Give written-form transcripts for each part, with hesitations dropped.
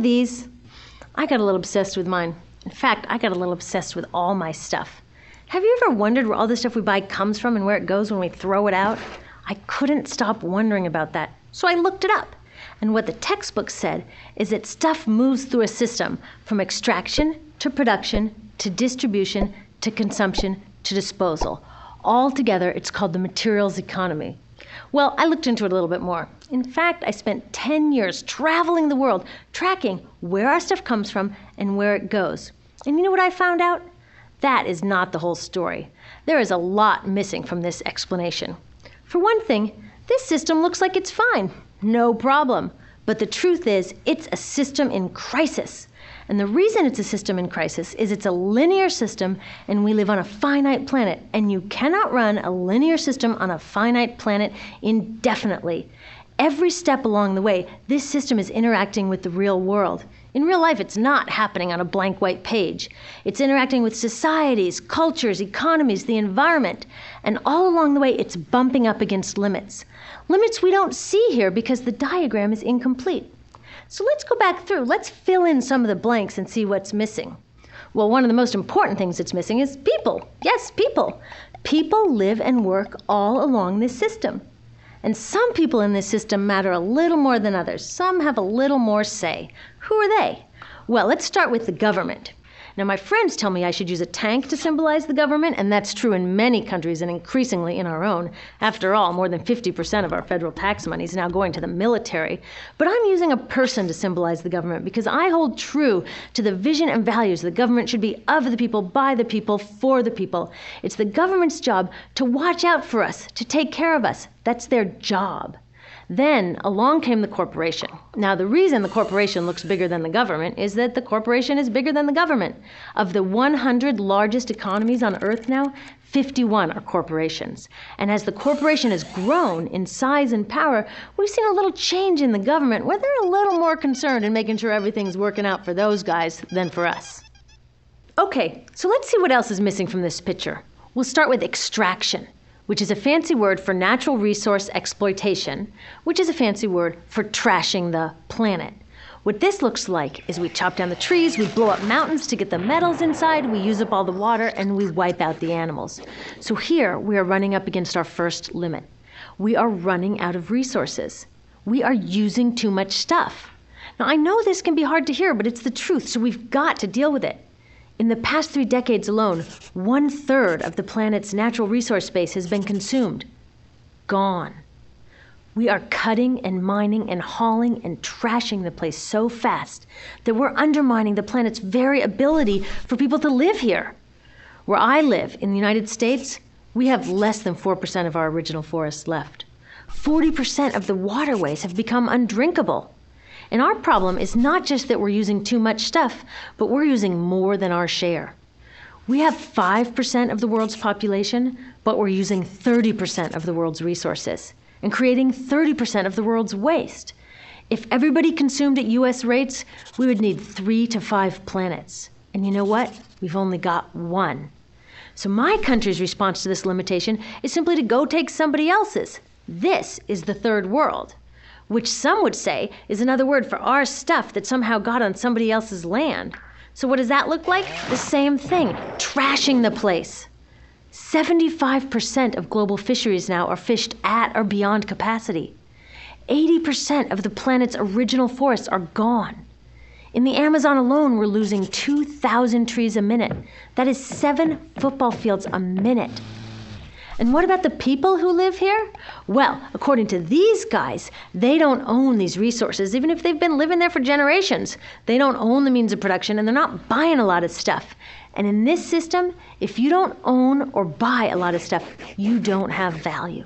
these? I got a little obsessed with mine. In fact, I got a little obsessed with all my stuff. Have you ever wondered where all the stuff we buy comes from and where it goes when we throw it out? I couldn't stop wondering about that, so I looked it up. And what the textbook said is that stuff moves through a system from extraction to production to distribution to consumption to disposal. All together, it's called the materials economy. Well, I looked into it a little bit more. In fact, I spent 10 years traveling the world, tracking where our stuff comes from and where it goes. And you know what I found out? That is not the whole story. There is a lot missing from this explanation. For one thing, this system looks like it's fine. No problem. But the truth is, it's a system in crisis. And the reason it's a system in crisis is it's a linear system and we live on a finite planet. And you cannot run a linear system on a finite planet indefinitely. Every step along the way, this system is interacting with the real world. In real life, it's not happening on a blank white page. It's interacting with societies, cultures, economies, the environment. And all along the way, it's bumping up against limits. Limits we don't see here because the diagram is incomplete. So let's go back through. Let's fill in some of the blanks and see what's missing. Well, one of the most important things that's missing is people. Yes, people. People live and work all along this system. And some people in this system matter a little more than others. Some have a little more say. Who are they? Well, let's start with the government. Now, my friends tell me I should use a tank to symbolize the government, and that's true in many countries and increasingly in our own. After all, more than 50% of our federal tax money is now going to the military. But I'm using a person to symbolize the government because I hold true to the vision and values the government should be of the people, by the people, for the people. It's the government's job to watch out for us, to take care of us. That's their job. Then along came the corporation. Now, the reason the corporation looks bigger than the government is that the corporation is bigger than the government. Of the 100 largest economies on Earth now, 51 are corporations. And as the corporation has grown in size and power, we've seen a little change in the government where they're a little more concerned in making sure everything's working out for those guys than for us. Okay, so let's see what else is missing from this picture. We'll start with extraction, which is a fancy word for natural resource exploitation, which is a fancy word for trashing the planet. What this looks like is we chop down the trees, we blow up mountains to get the metals inside, we use up all the water, and we wipe out the animals. So here we are running up against our first limit. We are running out of resources. We are using too much stuff. Now, I know this can be hard to hear, but it's the truth, so we've got to deal with it. In the past 3 decades alone, 1/3 of the planet's natural resource space has been consumed. Gone. We are cutting and mining and hauling and trashing the place so fast that we're undermining the planet's very ability for people to live here. Where I live, in the United States, we have less than 4% of our original forests left. 40% of the waterways have become undrinkable. And our problem is not just that we're using too much stuff, but we're using more than our share. We have 5% of the world's population, but we're using 30% of the world's resources and creating 30% of the world's waste. If everybody consumed at US rates, we would need 3 to 5 planets. And you know what? We've only got 1. So my country's response to this limitation is simply to go take somebody else's. This is the third world, which some would say is another word for our stuff that somehow got on somebody else's land. So what does that look like? The same thing, trashing the place. 75% of global fisheries now are fished at or beyond capacity. 80% of the planet's original forests are gone. In the Amazon alone, we're losing 2,000 trees a minute. That is 7 football fields a minute. And what about the people who live here? Well, according to these guys, they don't own these resources, even if they've been living there for generations. They don't own the means of production, and they're not buying a lot of stuff. And in this system, if you don't own or buy a lot of stuff, you don't have value.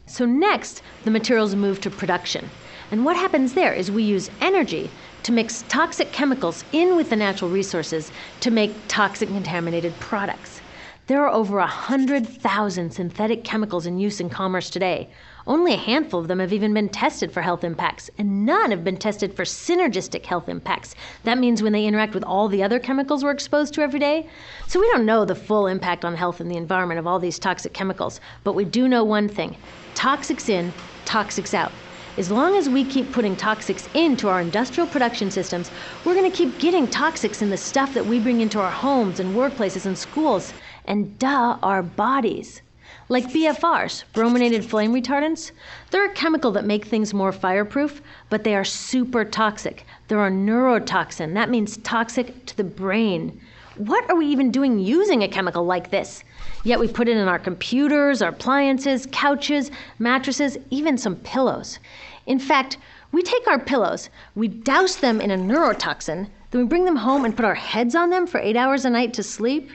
So next, the materials move to production. And what happens there is we use energy to mix toxic chemicals in with the natural resources to make toxic contaminated products. There are over 100,000 synthetic chemicals in use in commerce today. Only a handful of them have even been tested for health impacts, and none have been tested for synergistic health impacts. That means when they interact with all the other chemicals we're exposed to every day. So we don't know the full impact on health and the environment of all these toxic chemicals, but we do know one thing: toxics in, toxics out. As long as we keep putting toxics into our industrial production systems, we're going to keep getting toxics in the stuff that we bring into our homes and workplaces and schools, and our bodies. Like BFRs, brominated flame retardants, they're a chemical that make things more fireproof, but they are super toxic. They're a neurotoxin. That means toxic to the brain. What are we even doing using a chemical like this? Yet we put it in our computers, our appliances, couches, mattresses, even some pillows. In fact, we take our pillows, we douse them in a neurotoxin, then we bring them home and put our heads on them for 8 hours a night to sleep.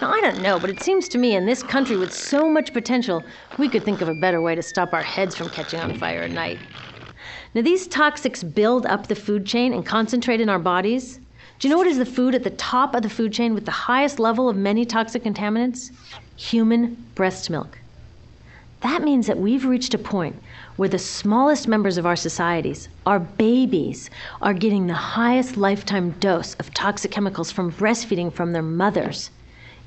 Now, I don't know, but it seems to me in this country with so much potential, we could think of a better way to stop our heads from catching on fire at night. Now, these toxics build up the food chain and concentrate in our bodies. Do you know what is the food at the top of the food chain with the highest level of many toxic contaminants? Human breast milk. That means that we've reached a point where the smallest members of our societies, our babies, are getting the highest lifetime dose of toxic chemicals from breastfeeding from their mothers.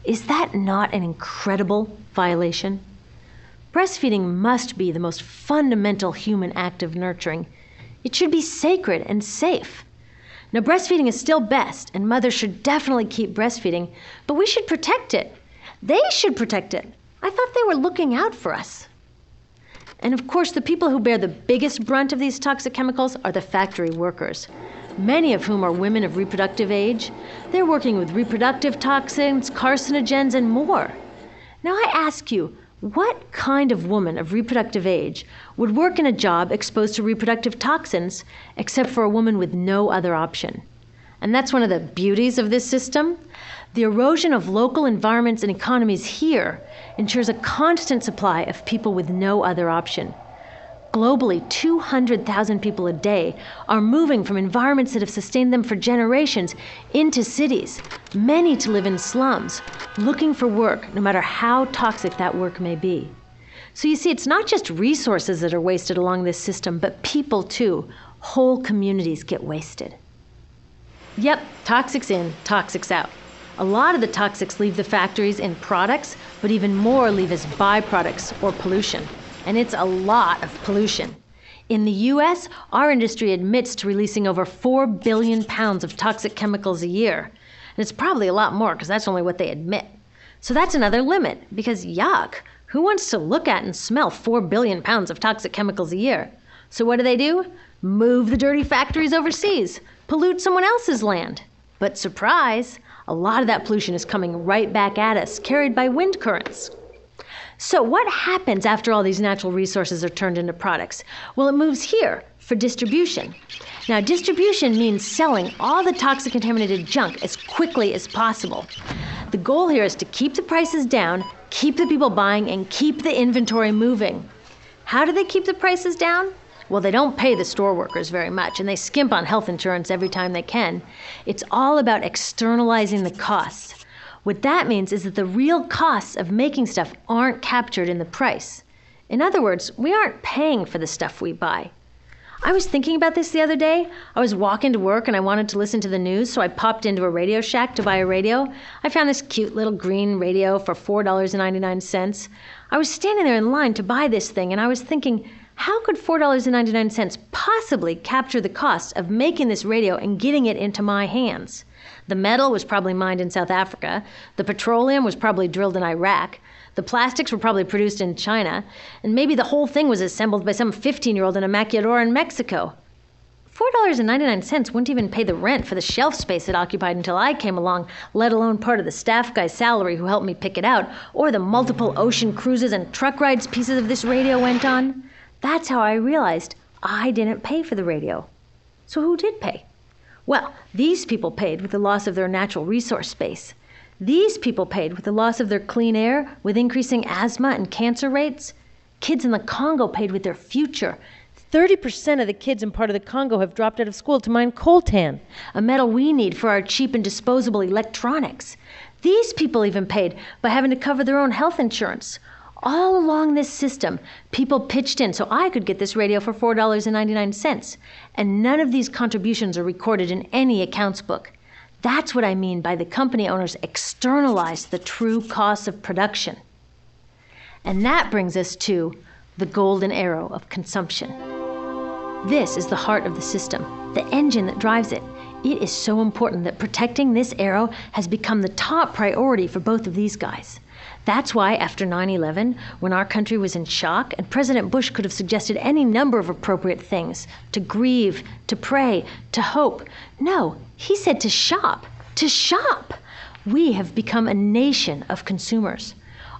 Is that not an incredible violation? Breastfeeding must be the most fundamental human act of nurturing. It should be sacred and safe. Now, breastfeeding is still best, and mothers should definitely keep breastfeeding, but we should protect it. They should protect it. I thought they were looking out for us. And of course, the people who bear the biggest brunt of these toxic chemicals are the factory workers, many of whom are women of reproductive age. They're working with reproductive toxins, carcinogens, and more. Now I ask you, what kind of woman of reproductive age would work in a job exposed to reproductive toxins except for a woman with no other option? And that's one of the beauties of this system. The erosion of local environments and economies here ensures a constant supply of people with no other option. Globally, 200,000 people a day are moving from environments that have sustained them for generations into cities, many to live in slums, looking for work, no matter how toxic that work may be. So you see, it's not just resources that are wasted along this system, but people too. Whole communities get wasted. Yep, toxics in, toxics out. A lot of the toxics leave the factories in products, but even more leave as byproducts or pollution. And it's a lot of pollution. In the US, our industry admits to releasing over 4 billion pounds of toxic chemicals a year. And it's probably a lot more because that's only what they admit. So that's another limit, because yuck, who wants to look at and smell 4 billion pounds of toxic chemicals a year? So what do? Move the dirty factories overseas, pollute someone else's land. But surprise, a lot of that pollution is coming right back at us, carried by wind currents. So what happens after all these natural resources are turned into products? Well, it moves here for distribution. Now, distribution means selling all the toxic contaminated junk as quickly as possible. The goal here is to keep the prices down, keep the people buying, and keep the inventory moving. How do they keep the prices down? Well, they don't pay the store workers very much, and they skimp on health insurance every time they can. It's all about externalizing the costs. What that means is that the real costs of making stuff aren't captured in the price. In other words, we aren't paying for the stuff we buy. I was thinking about this the other day. I was walking to work and I wanted to listen to the news, so I popped into a Radio Shack to buy a radio. I found this cute little green radio for $4.99. I was standing there in line to buy this thing, and I was thinking, how could $4.99 possibly capture the cost of making this radio and getting it into my hands? The metal was probably mined in South Africa. The petroleum was probably drilled in Iraq. The plastics were probably produced in China. And maybe the whole thing was assembled by some 15-year-old in a maquiladora in Mexico. $4.99 wouldn't even pay the rent for the shelf space it occupied until I came along, let alone part of the staff guy's salary who helped me pick it out, or the multiple ocean cruises and truck rides pieces of this radio went on. That's how I realized I didn't pay for the radio. So who did pay? Well, these people paid with the loss of their natural resource space. These people paid with the loss of their clean air, with increasing asthma and cancer rates. Kids in the Congo paid with their future. 30% of the kids in part of the Congo have dropped out of school to mine coltan, a metal we need for our cheap and disposable electronics. These people even paid by having to cover their own health insurance. All along this system, people pitched in so I could get this radio for $4.99. And none of these contributions are recorded in any accounts book. That's what I mean by the company owners externalized the true costs of production. And that brings us to the golden arrow of consumption. This is the heart of the system, the engine that drives it. It is so important that protecting this arrow has become the top priority for both of these guys. That's why after 9/11, when our country was in shock, and President Bush could have suggested any number of appropriate things, to grieve, to pray, to hope. No, he said to shop, to shop. We have become a nation of consumers.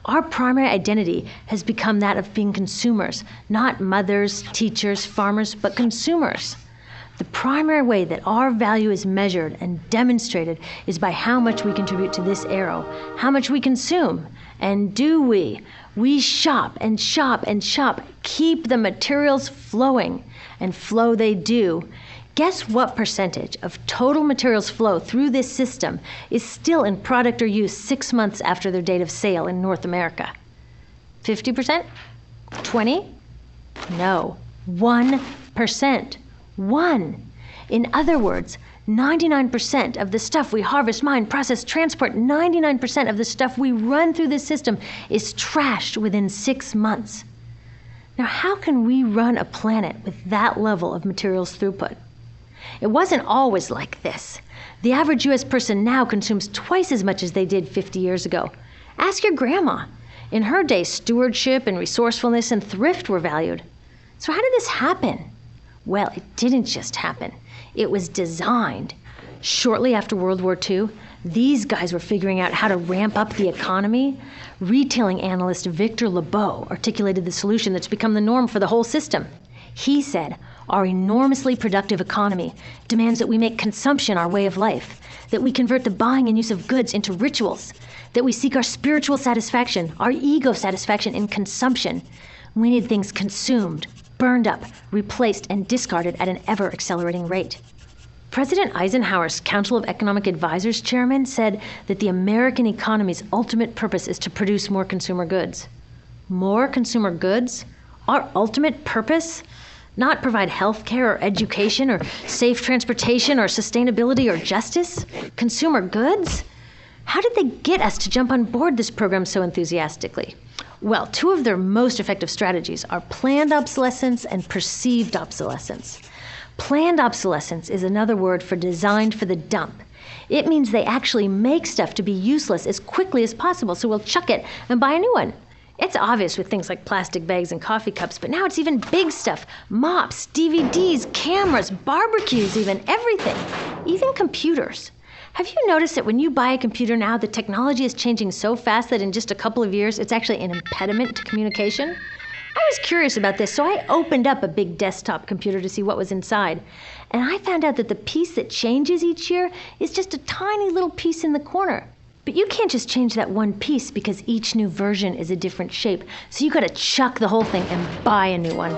Our primary identity has become that of being consumers, not mothers, teachers, farmers, but consumers. The primary way that our value is measured and demonstrated is by how much we contribute to this arrow, how much we consume. And do we? We shop and shop and shop, keep the materials flowing, and flow they do. Guess what percentage of total materials flow through this system is still in product or use 6 months after their date of sale in North America? 50%? 20? No, 1%. 1. In other words, 99% of the stuff we harvest, mine, process, transport, 99% of the stuff we run through this system is trashed within 6 months. Now, how can we run a planet with that level of materials throughput? It wasn't always like this. The average U.S. person now consumes twice as much as they did 50 years ago. Ask your grandma. In her day, stewardship and resourcefulness and thrift were valued. So how did this happen? Well, it didn't just happen. It was designed. Shortly after World War II, these guys were figuring out how to ramp up the economy. Retailing analyst Victor Lebeau articulated the solution that's become the norm for the whole system. He said, our enormously productive economy demands that we make consumption our way of life, that we convert the buying and use of goods into rituals, that we seek our spiritual satisfaction, our ego satisfaction in consumption. We need things consumed, burned up, replaced, and discarded at an ever-accelerating rate. President Eisenhower's Council of Economic Advisors chairman said that the American economy's ultimate purpose is to produce more consumer goods. More consumer goods? Our ultimate purpose? Not provide health care or education or safe transportation or sustainability or justice? Consumer goods? How did they get us to jump on board this program so enthusiastically? Well, 2 of their most effective strategies are planned obsolescence and perceived obsolescence. Planned obsolescence is another word for designed for the dump. It means they actually make stuff to be useless as quickly as possible, so we'll chuck it and buy a new one. It's obvious with things like plastic bags and coffee cups, but now it's even big stuff. Mops, DVDs, cameras, barbecues even, everything. Even computers. Have you noticed that when you buy a computer now, the technology is changing so fast that in just a couple of years, it's actually an impediment to communication? I was curious about this, so I opened up a big desktop computer to see what was inside. And I found out that the piece that changes each year is just a tiny little piece in the corner. But you can't just change that one piece because each new version is a different shape. So you gotta chuck the whole thing and buy a new one.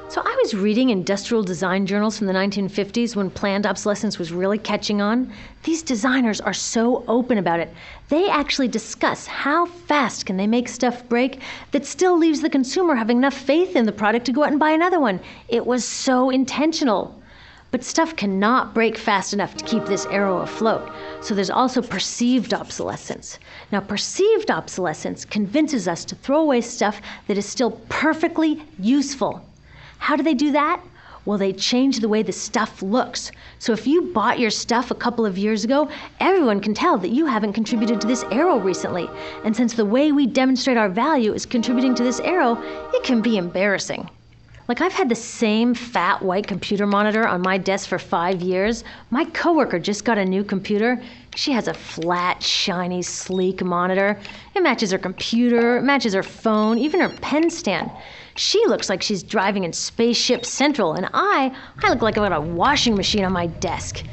So I was reading industrial design journals from the 1950s when planned obsolescence was really catching on. These designers are so open about it. They actually discuss how fast can they make stuff break that still leaves the consumer having enough faith in the product to go out and buy another one. It was so intentional. But stuff cannot break fast enough to keep this arrow afloat. So there's also perceived obsolescence. Now, perceived obsolescence convinces us to throw away stuff that is still perfectly useful. How do they do that? Well, they change the way the stuff looks. So if you bought your stuff a couple of years ago, everyone can tell that you haven't contributed to this arrow recently. And since the way we demonstrate our value is contributing to this arrow, it can be embarrassing. Like, I've had the same fat white computer monitor on my desk for 5 years. My coworker just got a new computer. She has a flat, shiny, sleek monitor. It matches her computer, it matches her phone, even her pen stand. She looks like she's driving in Spaceship Central, and I look like I've got a washing machine on my desk.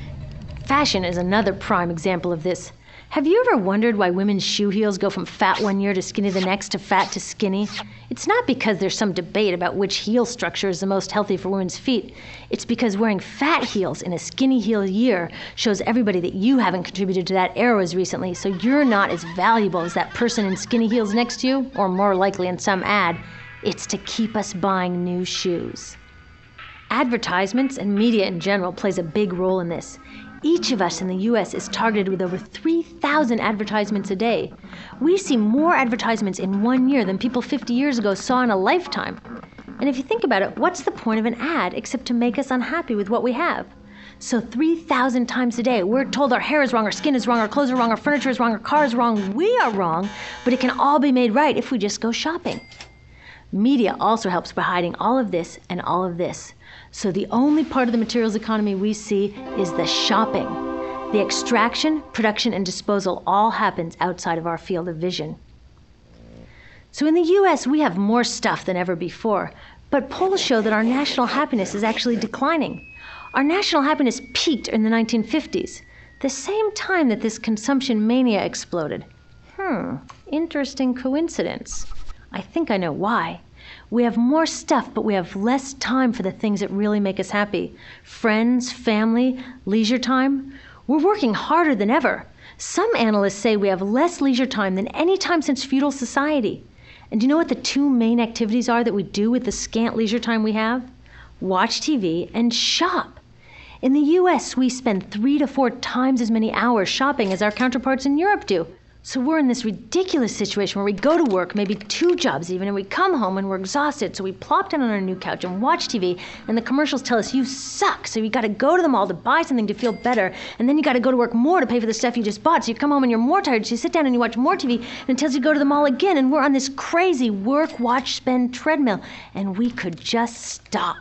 Fashion is another prime example of this. Have you ever wondered why women's shoe heels go from fat one year to skinny the next to fat to skinny? It's not because there's some debate about which heel structure is the most healthy for women's feet. It's because wearing fat heels in a skinny heel year shows everybody that you haven't contributed to that arrow as recently, so you're not as valuable as that person in skinny heels next to you, or more likely in some ad. It's to keep us buying new shoes. Advertisements and media in general plays a big role in this. Each of us in the U.S. is targeted with over 3,000 advertisements a day. We see more advertisements in 1 year than people 50 years ago saw in a lifetime. And if you think about it, what's the point of an ad except to make us unhappy with what we have? So 3,000 times a day, we're told our hair is wrong, our skin is wrong, our clothes are wrong, our furniture is wrong, our car is wrong, we are wrong, but it can all be made right if we just go shopping. Media also helps by hiding all of this and all of this. So the only part of the materials economy we see is the shopping. The extraction, production, and disposal all happens outside of our field of vision. So in the US, we have more stuff than ever before, but polls show that our national happiness is actually declining. Our national happiness peaked in the 1950s, the same time that this consumption mania exploded. Interesting coincidence. I think I know why. We have more stuff, but we have less time for the things that really make us happy. Friends, family, leisure time. We're working harder than ever. Some analysts say we have less leisure time than any time since feudal society. And do you know what the two main activities are that we do with the scant leisure time we have? Watch TV and shop. In the US, we spend 3 to 4 times as many hours shopping as our counterparts in Europe do. So we're in this ridiculous situation where we go to work, maybe 2 jobs even, and we come home and we're exhausted, so we plop down on our new couch and watch TV, and the commercials tell us you suck, so you gotta go to the mall to buy something to feel better, and then you gotta go to work more to pay for the stuff you just bought, so you come home and you're more tired, so you sit down and you watch more TV, and it tells you to go to the mall again, and we're on this crazy work, watch, spend treadmill, and we could just stop.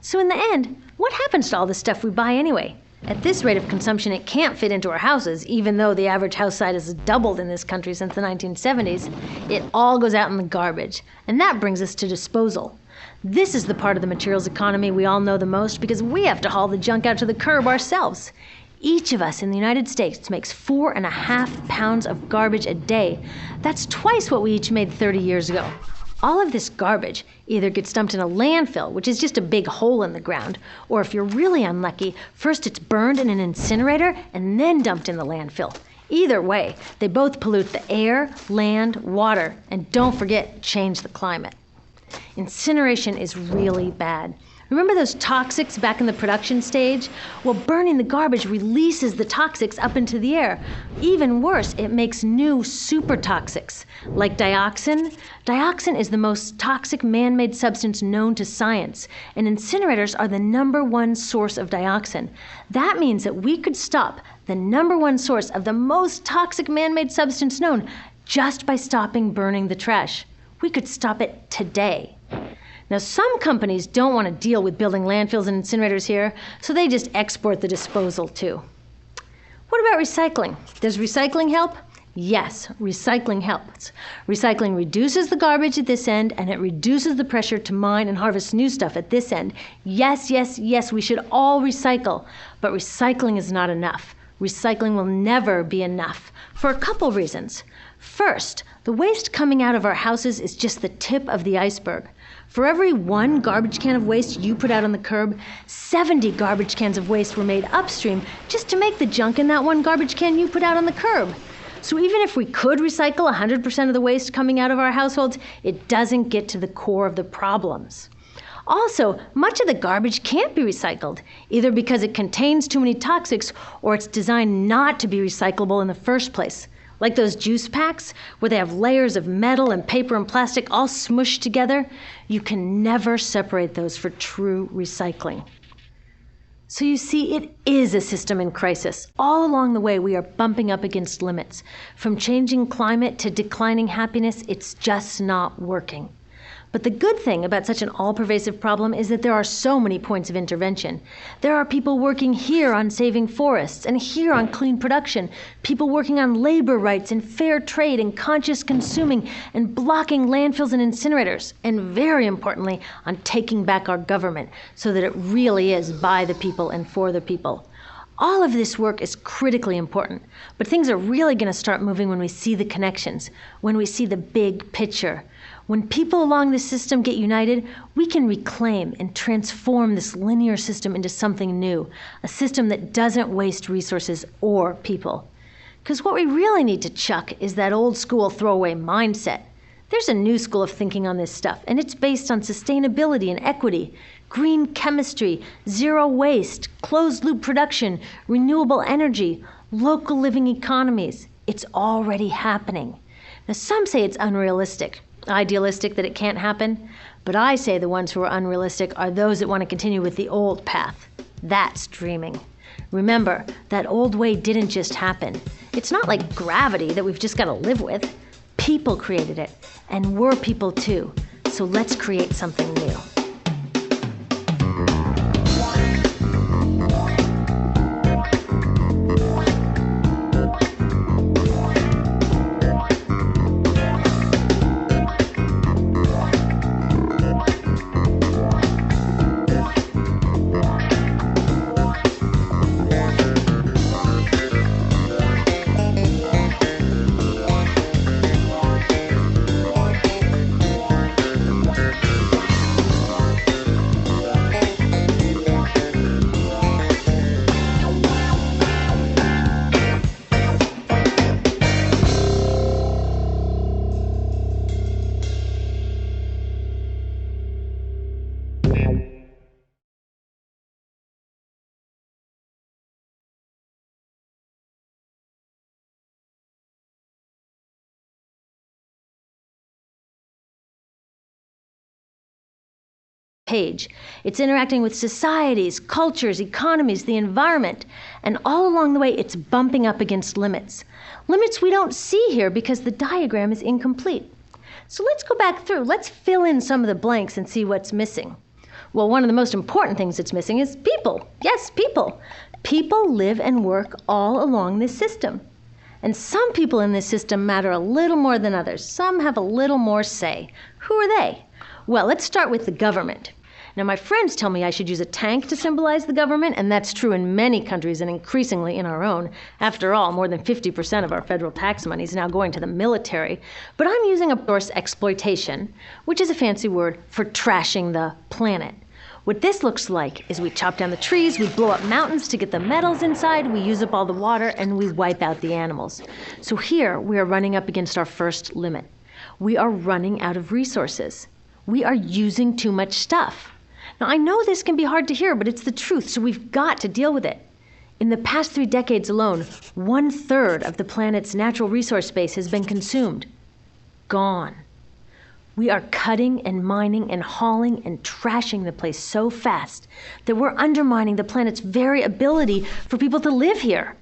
So in the end, what happens to all the stuff we buy anyway? At this rate of consumption, it can't fit into our houses, even though the average house size has doubled in this country since the 1970s. It all goes out in the garbage. And that brings us to disposal. This is the part of the materials economy we all know the most because we have to haul the junk out to the curb ourselves. Each of us in the United States makes 4.5 pounds of garbage a day. That's twice what we each made 30 years ago. All of this garbage either gets dumped in a landfill, which is just a big hole in the ground, or if you're really unlucky, first it's burned in an incinerator and then dumped in the landfill. Either way, they both pollute the air, land, water, and don't forget, change the climate. Incineration is really bad. Remember those toxics back in the production stage? Well, burning the garbage releases the toxics up into the air. Even worse, it makes new super toxics, like dioxin. Dioxin is the most toxic man-made substance known to science, and incinerators are the #1 source of dioxin. That means that we could stop the #1 source of the most toxic man-made substance known just by stopping burning the trash. We could stop it today. Now, some companies don't want to deal with building landfills and incinerators here, so they just export the disposal too. What about recycling? Does recycling help? Yes, recycling helps. Recycling reduces the garbage at this end, and it reduces the pressure to mine and harvest new stuff at this end. Yes, yes, yes, we should all recycle, but recycling is not enough. Recycling will never be enough for a couple reasons. First, the waste coming out of our houses is just the tip of the iceberg. For every 1 garbage can of waste you put out on the curb, 70 garbage cans of waste were made upstream just to make the junk in that 1 garbage can you put out on the curb. So even if we could recycle 100% of the waste coming out of our households, it doesn't get to the core of the problems. Also, much of the garbage can't be recycled, either because it contains too many toxics or it's designed not to be recyclable in the first place. Like those juice packs, where they have layers of metal and paper and plastic all smushed together, you can never separate those for true recycling. So you see, it is a system in crisis. All along the way, we are bumping up against limits. From changing climate to declining happiness, it's just not working. But the good thing about such an all-pervasive problem is that there are so many points of intervention. There are people working here on saving forests and here on clean production, people working on labor rights and fair trade and conscious consuming and blocking landfills and incinerators, and very importantly, on taking back our government so that it really is by the people and for the people. All of this work is critically important, but things are really going to start moving when we see the connections, when we see the big picture. When people along the system get united, we can reclaim and transform this linear system into something new, a system that doesn't waste resources or people. Because what we really need to chuck is that old school throwaway mindset. There's a new school of thinking on this stuff, and it's based on sustainability and equity, green chemistry, zero waste, closed-loop production, renewable energy, local living economies. It's already happening. Now, some say it's unrealistic, idealistic that it can't happen, But I say the ones who are unrealistic are those that want to continue with the old path. That's dreaming. Remember, that old way didn't just happen. It's not like gravity that we've just got to live with. People created it, and we're people too. So let's create something new. Page. It's interacting with societies, cultures, economies, the environment, and all along the way it's bumping up against limits. Limits we don't see here because the diagram is incomplete. So let's go back through. Let's fill in some of the blanks and see what's missing. Well, one of the most important things that's missing is people. Yes, people. People live and work all along this system. And some people in this system matter a little more than others. Some have a little more say. Who are they? Well, let's start with the government. Now, my friends tell me I should use a tank to symbolize the government, and that's true in many countries and increasingly in our own. After all, more than 50% of our federal tax money is now going to the military. But I'm using a source exploitation, which is a fancy word for trashing the planet. What this looks like is we chop down the trees, we blow up mountains to get the metals inside, we use up all the water, and we wipe out the animals. So here we are running up against our first limit. We are running out of resources. We are using too much stuff. Now, I know this can be hard to hear, but it's the truth, so we've got to deal with it. In the past 3 decades alone, 1/3 of the planet's natural resource base has been consumed. Gone. We are cutting and mining and hauling and trashing the place so fast that we're undermining the planet's very ability for people to live here.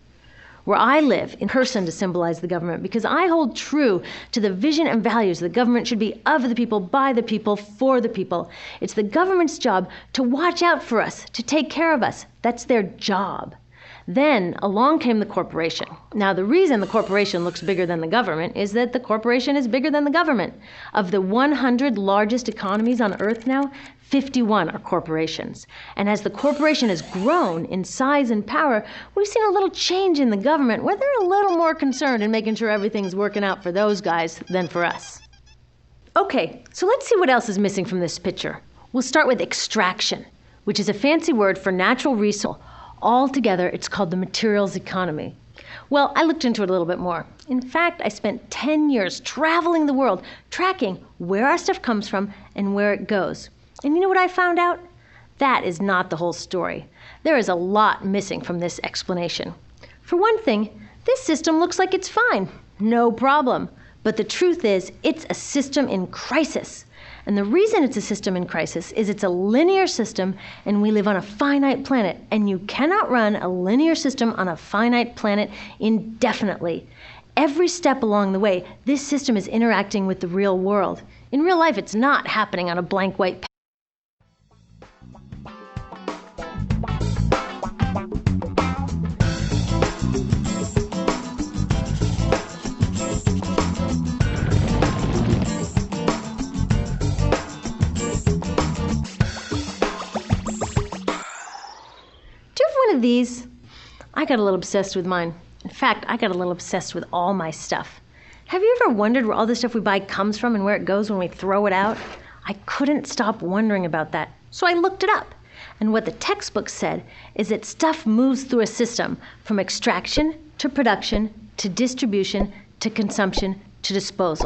Where I live, in person to symbolize the government, because I hold true to the vision and values the government should be of the people, by the people, for the people. It's the government's job to watch out for us, to take care of us. That's their job. Then along came the corporation. Now, the reason the corporation looks bigger than the government is that the corporation is bigger than the government. Of the 100 largest economies on Earth now, 51 are corporations. And as the corporation has grown in size and power, we've seen a little change in the government where they're a little more concerned in making sure everything's working out for those guys than for us. Okay, so let's see what else is missing from this picture. We'll start with extraction, which is a fancy word for natural resource. Altogether, it's called the materials economy. Well, I looked into it a little bit more. In fact, I spent 10 years traveling the world, tracking where our stuff comes from and where it goes. And you know what I found out? That is not the whole story. There is a lot missing from this explanation. For one thing, this system looks like it's fine. No problem. But the truth is, it's a system in crisis. And the reason it's a system in crisis is it's a linear system and we live on a finite planet. And you cannot run a linear system on a finite planet indefinitely. Every step along the way, this system is interacting with the real world. In real life, it's not happening on a blank white page. Of these, I got a little obsessed with mine. In fact, I got a little obsessed with all my stuff. Have you ever wondered where all the stuff we buy comes from and where it goes when we throw it out? I couldn't stop wondering about that, so I looked it up. And what the textbook said is that stuff moves through a system from extraction to production to distribution to consumption to disposal.